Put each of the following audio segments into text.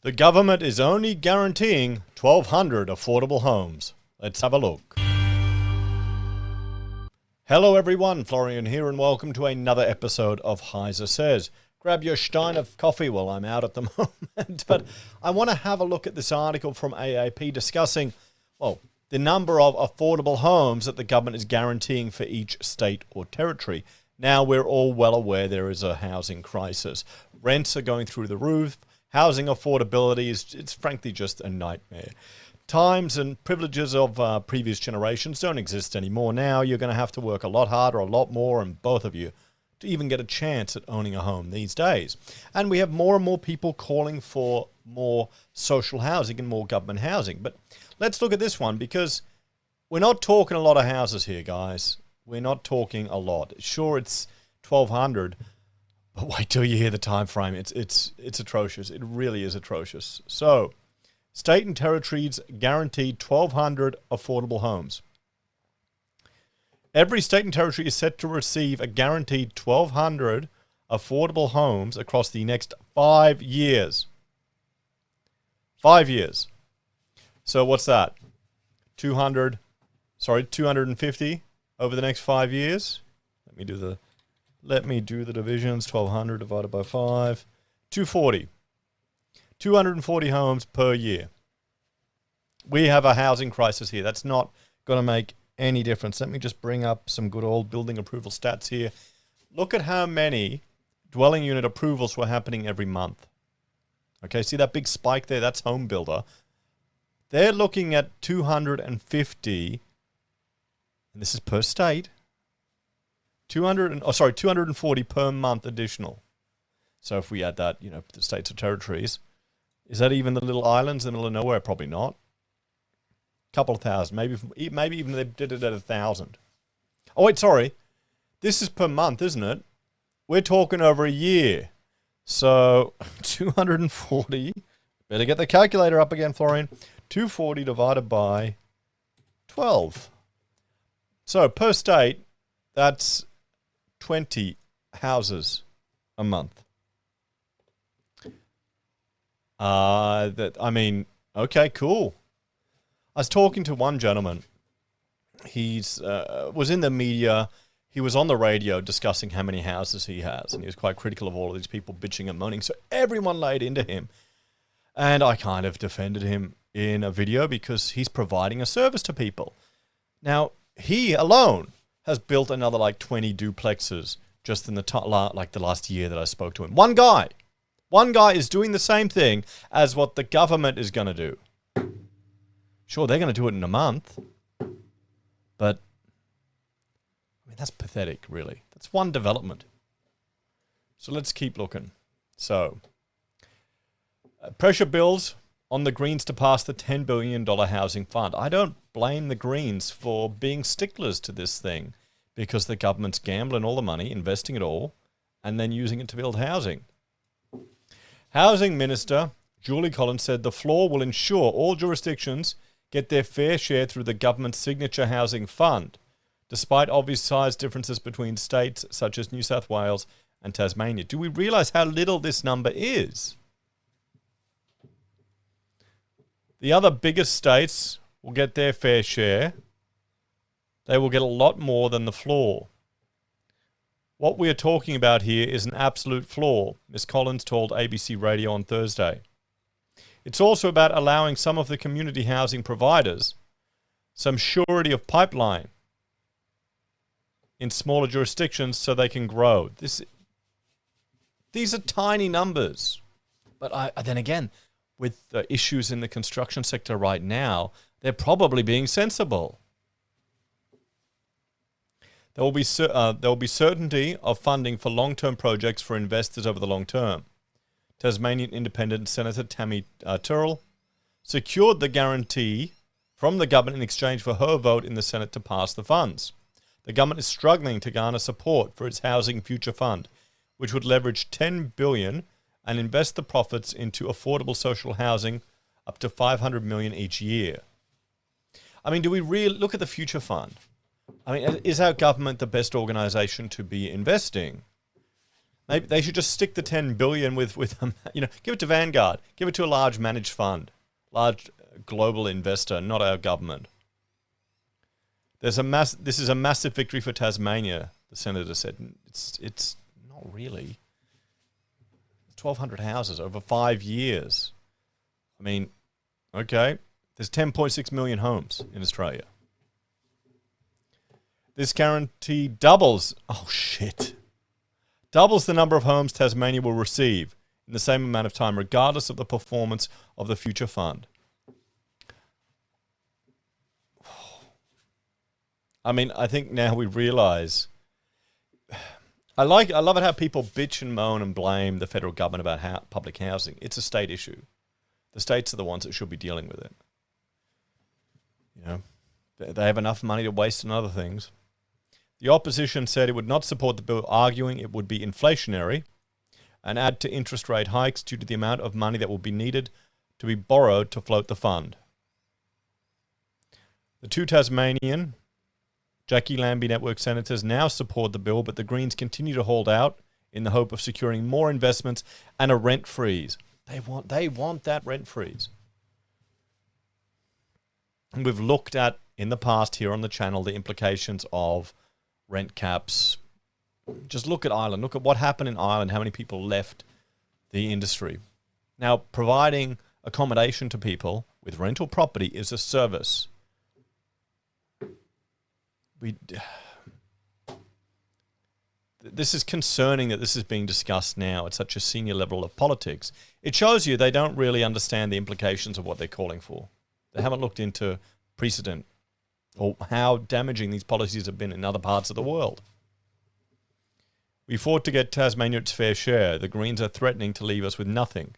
The government is only guaranteeing 1,200 affordable homes. Let's have a look. Hello everyone, Florian here and welcome to another episode of HeiseSays. Grab your stein of coffee while I'm out at the moment. But I want to have a look at this article from AAP discussing, well, the number of affordable homes that the government is guaranteeing for each state or territory. Now we're all well aware there is a housing crisis. Rents are going through the roof. Housing affordability it's frankly just a nightmare. Times and privileges of previous generations don't exist anymore. Now you're going to have to work a lot harder, a lot more, and both of you, to even get a chance at owning a home these days. And we have more and more people calling for more social housing and more government housing. But let's look at this one, because we're not talking a lot of houses here, guys. We're not talking a lot. Sure, it's 1,200. But wait till you hear the time frame. It's atrocious. It really is atrocious. So, state and territories guaranteed 1,200 affordable homes. Every state and territory is set to receive a guaranteed 1,200 affordable homes across the next 5 years. 5 years. So what's that? 250 over the next 5 years. Let me do the divisions. 1,200 divided by 5. 240. 240 homes per year. We have a housing crisis here. That's not going to make any difference. Let me just bring up some good old building approval stats here. Look at how many dwelling unit approvals were happening every month. Okay, see that big spike there? That's home builder. They're looking at 250, and this is per state. 240 per month additional. So if we add that, the states or territories, is that even the little islands in the middle of nowhere? Probably not. Couple of thousand, maybe even they did it at 1,000. Oh wait, sorry, this is per month, isn't it? We're talking over a year. So 240. Better get the calculator up again, Florian. 240 divided by 12. So per state, that's 20 houses a month. Okay, cool. I was talking to one gentleman. He's was in the media. He was on the radio discussing how many houses he has, and he was quite critical of all of these people bitching and moaning. So everyone laid into him, and I kind of defended him in a video because he's providing a service to people. Now he alone has built another 20 duplexes just in the last year that I spoke to him. One guy is doing the same thing as what the government is going to do. Sure, they're going to do it in a month, but that's pathetic, really. That's one development. So let's keep looking. So, pressure bills on the Greens to pass the $10 billion housing fund. I don't blame the Greens for being sticklers to this thing, because the government's gambling all the money, investing it all, and then using it to build housing. Housing Minister Julie Collins said the floor will ensure all jurisdictions get their fair share through the government's signature housing fund, despite obvious size differences between states such as New South Wales and Tasmania. Do we realise how little this number is? The other biggest states will get their fair share. They will get a lot more than the floor. What we are talking about here is an absolute floor, Ms. Collins told ABC Radio on Thursday. It's also about allowing some of the community housing providers some surety of pipeline in smaller jurisdictions so they can grow. These are tiny numbers. But then again, with the issues in the construction sector right now, they're probably being sensible. There will be certainty of funding for long-term projects for investors over the long term. Tasmanian Independent Senator Tammy Turrell secured the guarantee from the government in exchange for her vote in the Senate to pass the funds. The government is struggling to garner support for its Housing Future Fund, which would leverage $10 billion and invest the profits into affordable social housing up to $500 million each year. Do we really look at the Future Fund? Is our government the best organisation to be investing? Maybe they should just stick the 10 billion with give it to Vanguard, give it to a large managed fund, large global investor, not our government. This is a massive victory for Tasmania, the senator said. It's not really. 1,200 houses over 5 years. I mean, okay, there's 10.6 million homes in Australia. This guarantee doubles the number of homes Tasmania will receive in the same amount of time, regardless of the performance of the future fund. I mean, I think now we realise. I love it how people bitch and moan and blame the federal government about public housing. It's a state issue. The states are the ones that should be dealing with it. They have enough money to waste on other things. The opposition said it would not support the bill, arguing it would be inflationary and add to interest rate hikes due to the amount of money that will be needed to be borrowed to float the fund. The two Tasmanian Jackie Lambie Network senators now support the bill, but the Greens continue to hold out in the hope of securing more investments and a rent freeze. They want that rent freeze. And we've looked at, in the past here on the channel, the implications of rent caps. Just look at Ireland. Look at what happened in Ireland, how many people left the industry. Now, providing accommodation to people with rental property is a service. This is concerning that this is being discussed now at such a senior level of politics. It shows you they don't really understand the implications of what they're calling for. They haven't looked into precedent or how damaging these policies have been in other parts of the world. We fought to get Tasmania its fair share. The Greens are threatening to leave us with nothing.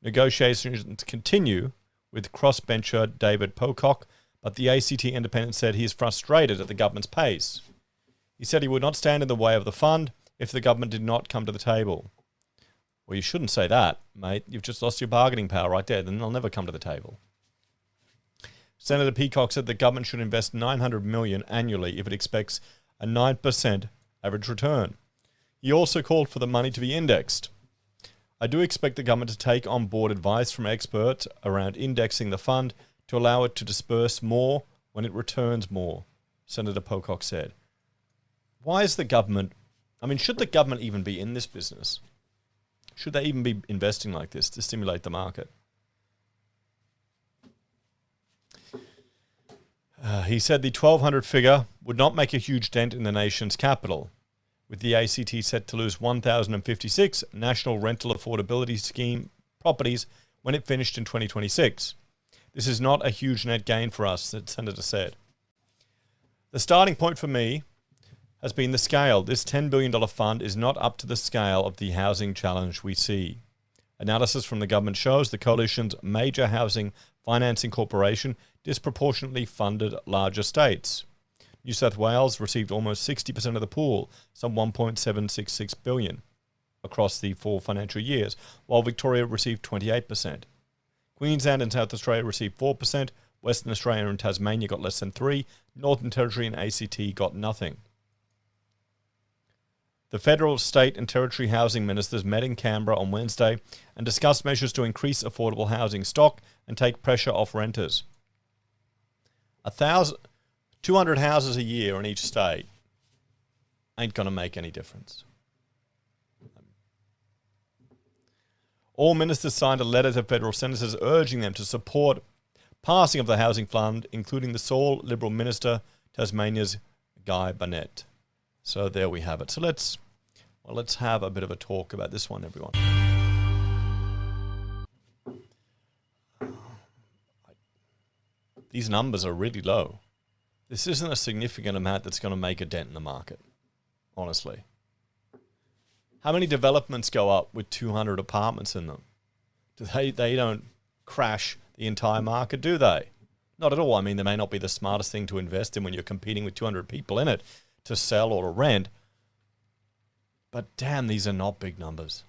Negotiations continue with crossbencher David Pocock, but the ACT Independent said he is frustrated at the government's pace. He said he would not stand in the way of the fund if the government did not come to the table. Well, you shouldn't say that, mate. You've just lost your bargaining power right there. Then they'll never come to the table. Senator Peacock said the government should invest $900 million annually if it expects a 9% average return. He also called for the money to be indexed. I do expect the government to take on board advice from experts around indexing the fund to allow it to disperse more when it returns more, Senator Pocock said. Why is the government... should the government even be in this business? Should they even be investing like this to stimulate the market? He said the 1,200 figure would not make a huge dent in the nation's capital, with the ACT set to lose 1,056 National Rental Affordability Scheme properties when it finished in 2026. This is not a huge net gain for us, the senator said. The starting point for me has been the scale. This $10 billion fund is not up to the scale of the housing challenge we see. Analysis from the government shows the coalition's major housing financing corporation disproportionately funded larger states. New South Wales received almost 60% of the pool, some $1.766 billion, across the 4 financial years, while Victoria received 28%. Queensland and South Australia received 4%, Western Australia and Tasmania got less than 3%, Northern Territory and ACT got nothing. The federal, state and territory housing ministers met in Canberra on Wednesday and discussed measures to increase affordable housing stock and take pressure off renters. 200 houses a year in each state ain't going to make any difference. All ministers signed a letter to federal senators urging them to support passing of the housing fund, including the sole Liberal minister, Tasmania's Guy Barnett. So there we have it. So let's have a bit of a talk about this one, everyone. These numbers are really low. This isn't a significant amount that's going to make a dent in the market, honestly. How many developments go up with 200 apartments in them? They don't crash the entire market, do they? Not at all. They may not be the smartest thing to invest in when you're competing with 200 people in it to sell or to rent. But damn, these are not big numbers.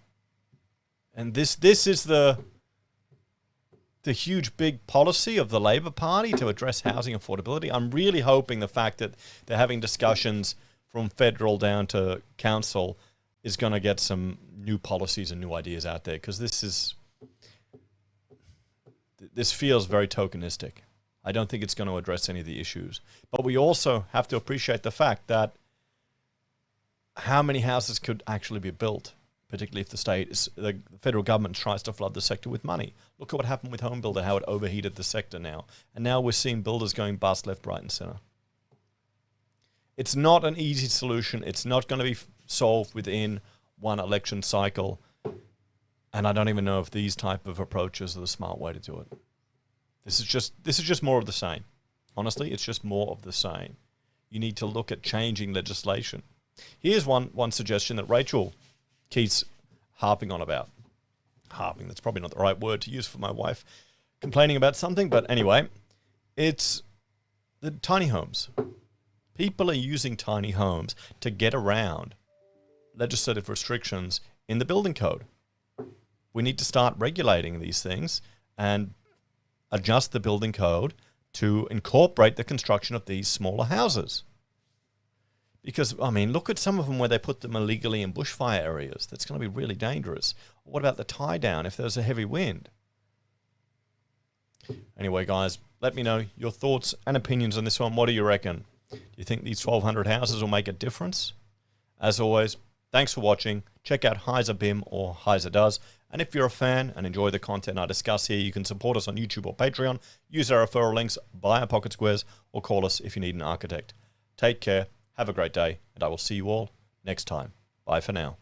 And this is the huge big policy of the Labor Party to address housing affordability. I'm really hoping the fact that they're having discussions from federal down to council is going to get some new policies and new ideas out there, because this feels very tokenistic. I don't think it's going to address any of the issues. But we also have to appreciate the fact that how many houses could actually be built, particularly if the federal government tries to flood the sector with money. Look at what happened with home builder, how it overheated the sector now. And now we're seeing builders going bust left, right, and center. It's not an easy solution. It's not going to be solved within one election cycle. And I don't even know if these type of approaches are the smart way to do it. This is just more of the same. Honestly, it's just more of the same. You need to look at changing legislation. Here's one suggestion that Rachel keeps harping on about. Harping, that's probably not the right word to use for my wife complaining about something, but anyway, it's the tiny homes. People are using tiny homes to get around legislative restrictions in the building code. We need to start regulating these things and adjust the building code to incorporate the construction of these smaller houses. Because, I mean, look at some of them where they put them illegally in bushfire areas. That's going to be really dangerous. What about the tie down if there's a heavy wind? Anyway, guys, let me know your thoughts and opinions on this one. What do you reckon? Do you think these 1,200 houses will make a difference? As always, thanks for watching. Check out Heise BIM or Heise Does. And if you're a fan and enjoy the content I discuss here, you can support us on YouTube or Patreon, use our referral links, buy our pocket squares, or call us if you need an architect. Take care, have a great day, and I will see you all next time. Bye for now.